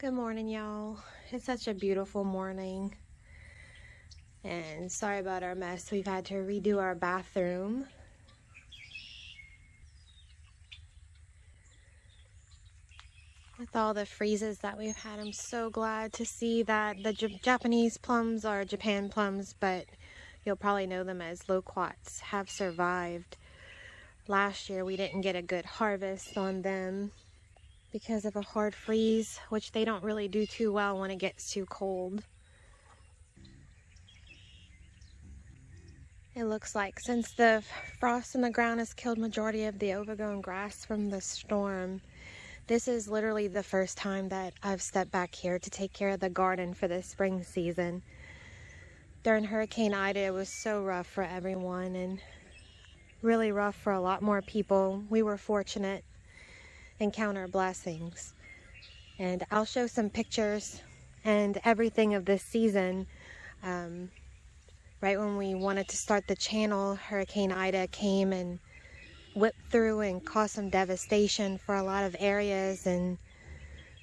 Good morning, y'all. It's such a beautiful morning. And sorry about our mess. We've had to redo our bathroom. With all the freezes that we've had, I'm so glad to see that the Japanese plums are Japan plums, but you'll probably know them as loquats, have survived. Last year we didn't get a good harvest on them because of a hard freeze, which they don't really do too well when it gets too cold. It looks like since the frost in the ground has killed majority of the overgrown grass from the storm, this is literally the first time that I've stepped back here to take care of the garden for the spring season. During Hurricane Ida, it was so rough for everyone and really rough for a lot more people. We were fortunate and count our blessings. And I'll show some pictures and everything of this season. Right when we wanted to start the channel, Hurricane Ida came and whipped through and caused some devastation for a lot of areas in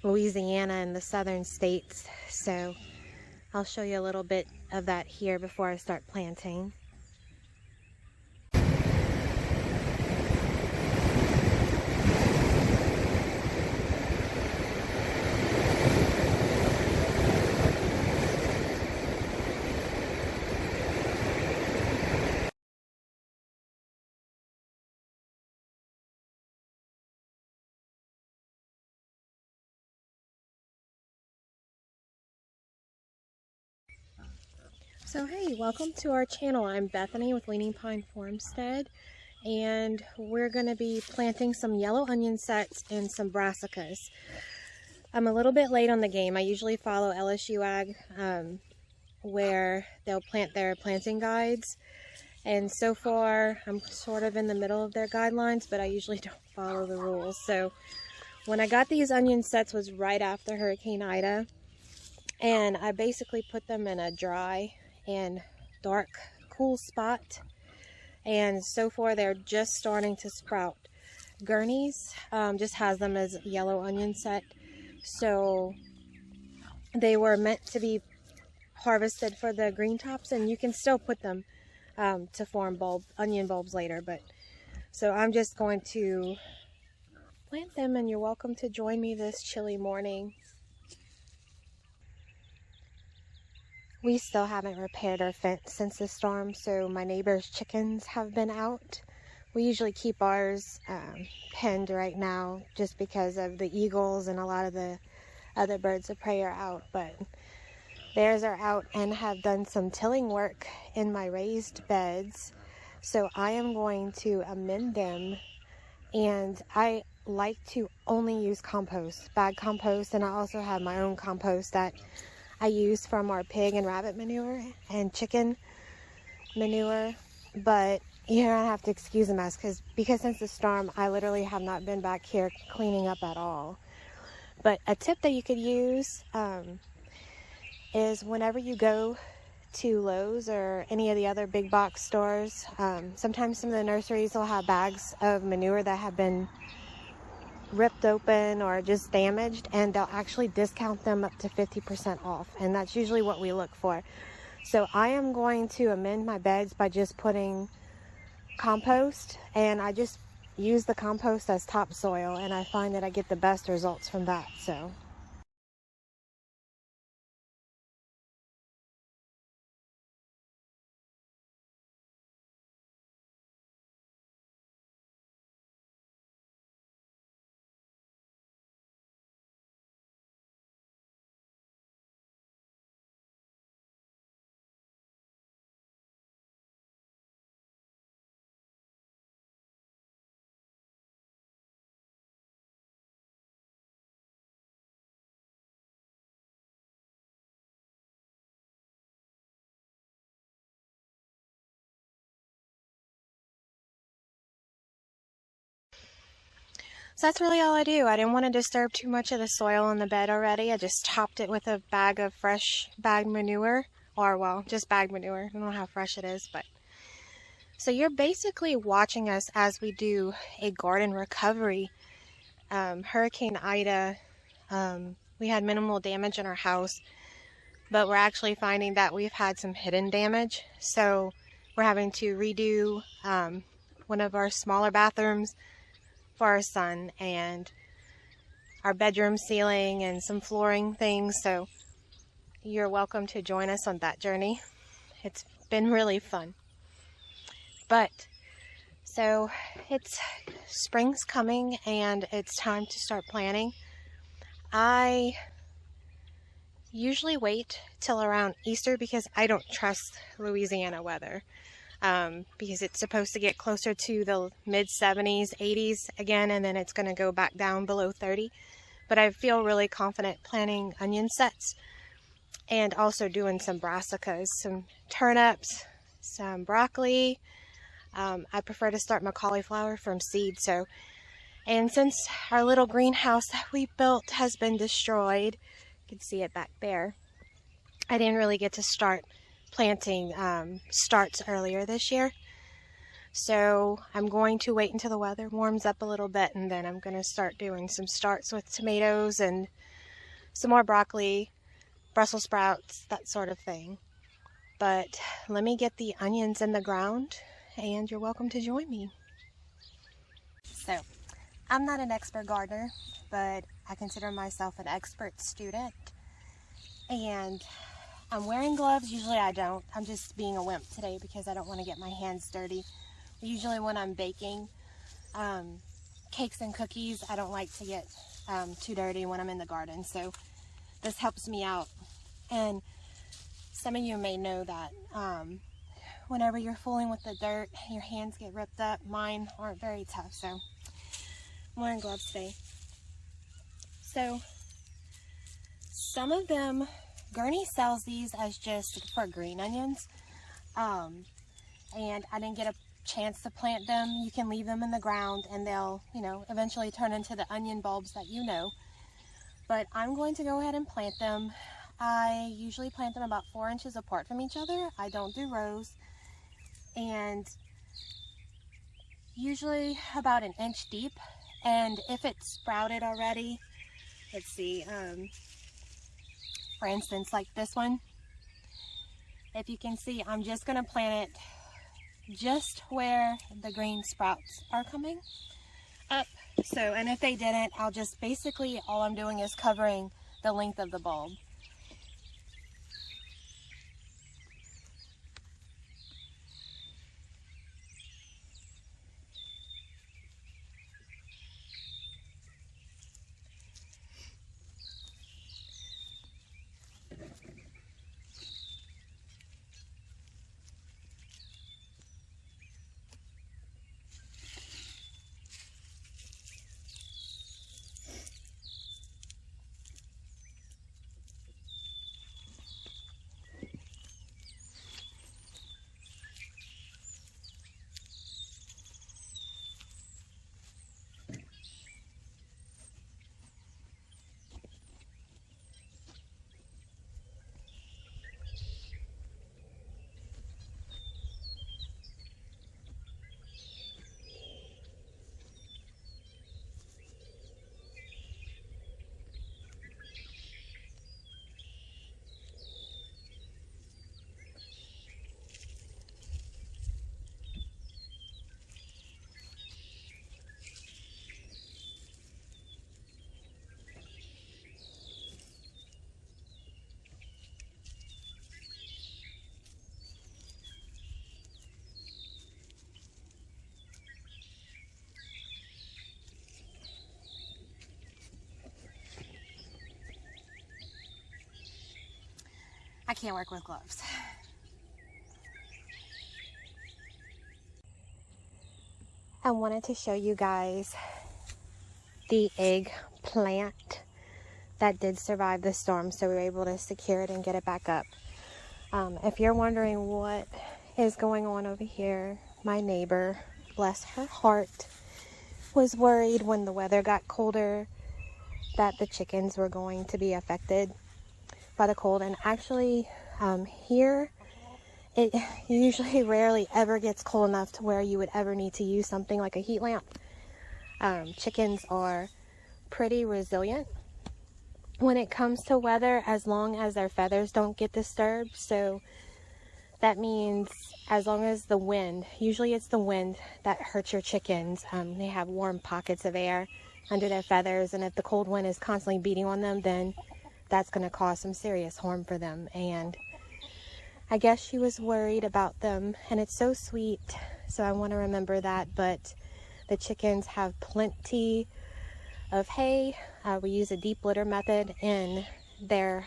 Louisiana and the southern states. So I'll show you a little bit of that here before I start planting. So hey, welcome to our channel. I'm Bethany with Leaning Pine Farmstead, and we're going to be planting some yellow onion sets and some brassicas. I'm a little bit late on the game. I usually follow LSU Ag where they'll plant their planting guides, and so far I'm sort of in the middle of their guidelines, but I usually don't follow the rules. So when I got these onion sets was right after Hurricane Ida, and I basically put them in a dry and dark, cool spot, and so far they're just starting to sprout. Gurney's just has them as yellow onion set, so they were meant to be harvested for the green tops, and you can still put them to form onion bulbs later. But so I'm just going to plant them, and you're welcome to join me this chilly morning. We still haven't repaired our fence since the storm, so my neighbor's chickens have been out. We usually keep ours penned right now just because of the eagles and a lot of the other birds of prey are out, but theirs are out and have done some tilling work in my raised beds. So I am going to amend them, and I like to only use compost, bag compost, and I also have my own compost that I use from our pig and rabbit manure and chicken manure. But you're gonna have to excuse the mess because since the storm I literally have not been back here cleaning up at all. But a tip that you could use is whenever you go to Lowe's or any of the other big box stores, sometimes some of the nurseries will have bags of manure that have been ripped open or just damaged, and they'll actually discount them up to 50% off, and that's usually what we look for. So I am going to amend my beds by just putting compost, and I just use the compost as topsoil, and I find that I get the best results from that. So that's really all I do. I didn't want to disturb too much of the soil in the bed already. I just topped it with a bag of fresh bag manure, or well, just bag manure. I don't know how fresh it is, but so you're basically watching us as we do a garden recovery. Hurricane Ida we had minimal damage in our house, but we're actually finding that we've had some hidden damage. So we're having to redo one of our smaller bathrooms for our son, and our bedroom ceiling and some flooring things. So you're welcome to join us on that journey. It's been really fun. But so it's spring's coming and it's time to start planting. I usually wait till around Easter because I don't trust Louisiana weather, because it's supposed to get closer to the mid 70s, 80s again, and then it's going to go back down below 30. But I feel really confident planting onion sets and also doing some brassicas, some turnips, some broccoli. I prefer to start my cauliflower from seed. And since our little greenhouse that we built has been destroyed, you can see it back there, I didn't really get to start planting starts earlier this year. So I'm going to wait until the weather warms up a little bit, and then I'm going to start doing some starts with tomatoes and some more broccoli, Brussels sprouts, that sort of thing. But let me get the onions in the ground, and you're welcome to join me. So I'm not an expert gardener, but I consider myself an expert student. And I'm wearing gloves. Usually I don't. I'm just being a wimp today because I don't want to get my hands dirty. Usually when I'm baking cakes and cookies, I don't like to get too dirty when I'm in the garden. So this helps me out. And some of you may know that whenever you're fooling with the dirt, your hands get ripped up. Mine aren't very tough, so I'm wearing gloves today. So some of them, Gurney sells these as just for green onions, and I didn't get a chance to plant them. You can leave them in the ground and they'll, eventually turn into the onion bulbs that you know. But I'm going to go ahead and plant them. I usually plant them about 4 inches apart from each other. I don't do rows, and usually about 1 inch deep. And if it's sprouted already, let's see, for instance, like this one, if you can see, I'm just going to plant it just where the green sprouts are coming up. So, and if they didn't, I'll just basically, all I'm doing is covering the length of the bulb. I can't work with gloves. I wanted to show you guys the eggplant that did survive the storm, so we were able to secure it and get it back up. If you're wondering what is going on over here, my neighbor, bless her heart, was worried when the weather got colder that the chickens were going to be affected by the cold. And actually here it usually rarely ever gets cold enough to where you would ever need to use something like a heat lamp. Chickens are pretty resilient, when it comes to weather, as long as their feathers don't get disturbed. So that means as long as the wind, usually it's the wind that hurts your chickens. They have warm pockets of air under their feathers, and if the cold wind is constantly beating on them, then that's going to cause some serious harm for them. And I guess she was worried about them, and it's so sweet, so I want to remember that. But the chickens have plenty of hay. We use a deep litter method in their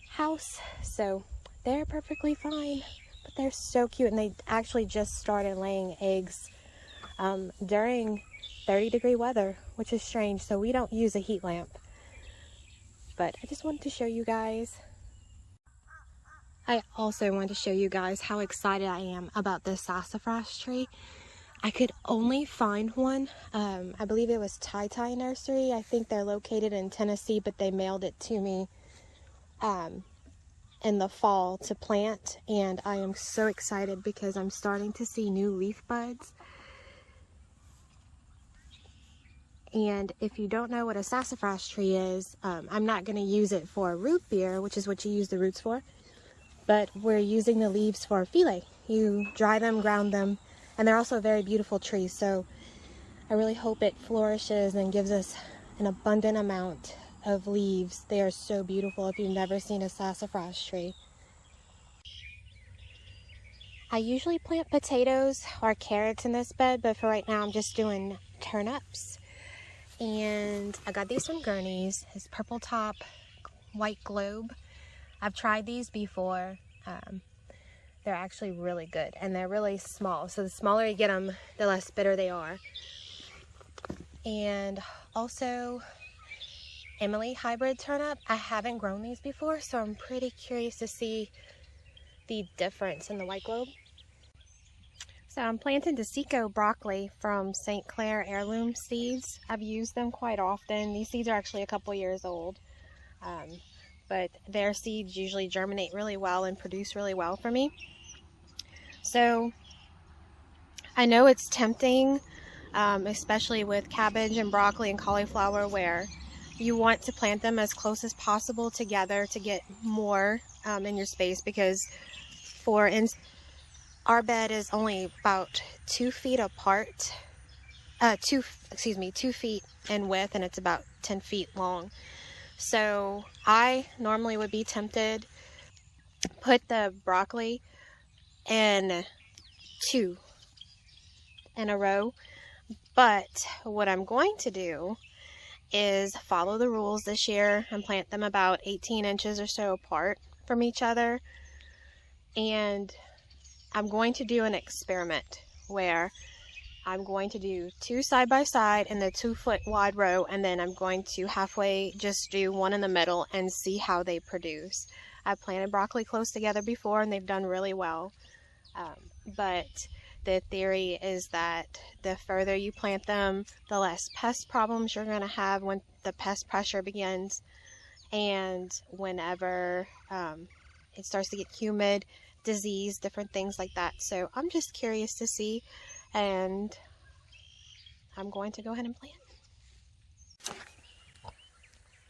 house, so they're perfectly fine. But they're so cute, and they actually just started laying eggs during 30-degree weather, which is strange. So we don't use a heat lamp, but I just wanted to show you guys. I also wanted to show you guys how excited I am about this sassafras tree. I could only find one. I believe it was Tai Tai Nursery. I think they're located in Tennessee, but they mailed it to me in the fall to plant, and I am so excited because I'm starting to see new leaf buds. And if you don't know what a sassafras tree is, I'm not going to use it for root beer, which is what you use the roots for, but we're using the leaves for filet. You dry them, ground them, and they're also a very beautiful tree. So I really hope it flourishes and gives us an abundant amount of leaves. They are so beautiful if you've never seen a sassafras tree. I usually plant potatoes or carrots in this bed, but for right now I'm just doing turnips. And I got these from Gurney's. It's purple top, white globe. I've tried these before. They're actually really good, and they're really small. So the smaller you get them, the less bitter they are. And also Emily hybrid turnip. I haven't grown these before, so I'm pretty curious to see the difference in the white globe. So I'm planting Desico broccoli from St. Clair heirloom seeds. I've used them quite often. These seeds are actually a couple years old, but their seeds usually germinate really well and produce really well for me. So I know it's tempting, especially with cabbage and broccoli and cauliflower, where you want to plant them as close as possible together to get more in your space, because our bed is only about 2 feet apart, 2 feet in width, and it's about 10 feet long. So I normally would be tempted to put the broccoli in 2 in a row, but what I'm going to do is follow the rules this year and plant them about 18 inches or so apart from each other. And I'm going to do an experiment where I'm going to do 2 side by side in the 2 foot wide row, and then I'm going to halfway just do one in the middle and see how they produce. I've planted broccoli close together before and they've done really well, but the theory is that the further you plant them, the less pest problems you're going to have when the pest pressure begins, and whenever it starts to get humid, disease, different things like that. So I'm just curious to see, and I'm going to go ahead and plant.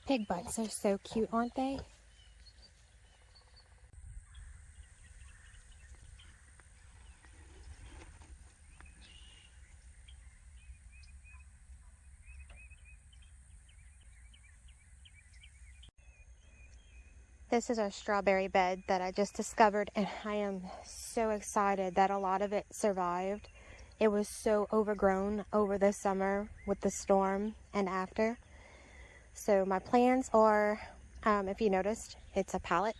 Pig butts are so cute, aren't they? This is our strawberry bed that I just discovered, and I am so excited that a lot of it survived. It was so overgrown over the summer with the storm and after. So my plans are, if you noticed, it's a pallet,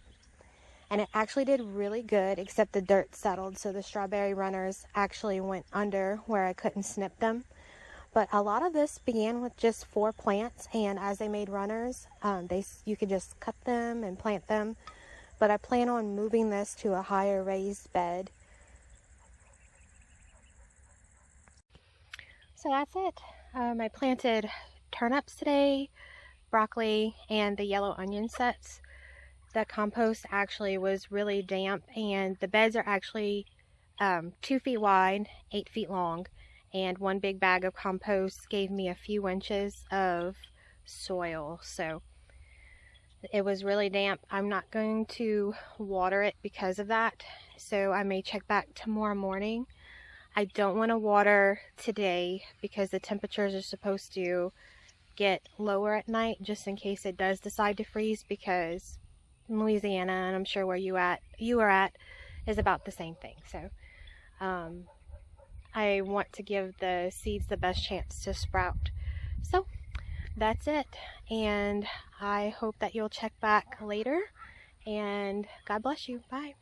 and it actually did really good, except the dirt settled, so the strawberry runners actually went under where I couldn't snip them. But a lot of this began with just 4 plants, and as they made runners, you could just cut them and plant them. But I plan on moving this to a higher raised bed. So that's it. I planted turnips today, broccoli, and the yellow onion sets. The compost actually was really damp, and the beds are actually 2 feet wide, 8 feet long. And 1 big bag of compost gave me a few inches of soil. So It was really damp. I'm not going to water it because of that, so I may check back tomorrow morning. I don't want to water today because the temperatures are supposed to get lower at night, just in case it does decide to freeze, because in Louisiana, and I'm sure where you are at, is about the same thing. So I want to give the seeds the best chance to sprout. So that's it, and I hope that you'll check back later, and God bless you. Bye.